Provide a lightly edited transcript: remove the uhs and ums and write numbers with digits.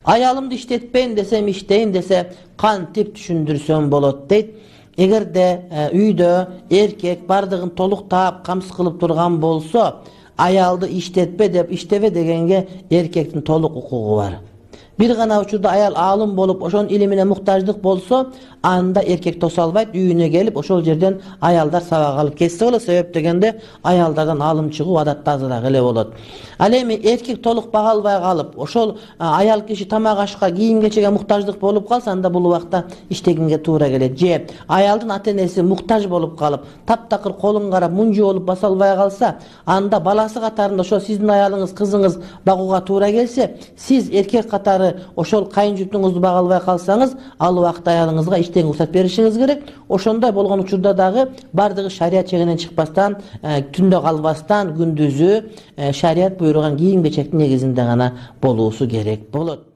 Ayalımdı işletpen desem işteyin dese kantip düşündürsem bolot deyt. Eger de üyde erkek bardığın toluk taap kamsı kılıp durgan bolsa ayaldı işletpe dep işteve degenge erkektin toluk hukuku var. Bir gana uçurda ayal alım bolup oşon ilimine muhtajlık bolsa anda erkek tosalbayt üyüne gelip oşol жерден ayaldar sabak alıp kesse ola sebep degende ayaldardan alım çıgı adatda azırak ele bolot. Al эми erkek toluk bagalbay kalıp oşol ayal kişi tamak aşka giyim geçege muhtajlık bolup kalsa anda bulu vakta işteginge tuğra gelet. Je ayaldın atenesi muhtaj bolup kalıp taptakır kolun karap muncu olup basalbay kalsa anda balası katarında şo sizin ayalınız kızınız baguga tuğra gelse siz erkek katarı oşol kayınjütüңүздү bagalbay kalsanız al vakta ayalыңызга иштен уруксат беришиңиz керек. Ошондой болгон учурда дагы бардыгы шарият чегинен чыкпастан, түндө калбастан күндүзү шарият буйруган кийим кечектин негизинде гана болуусу керек болот.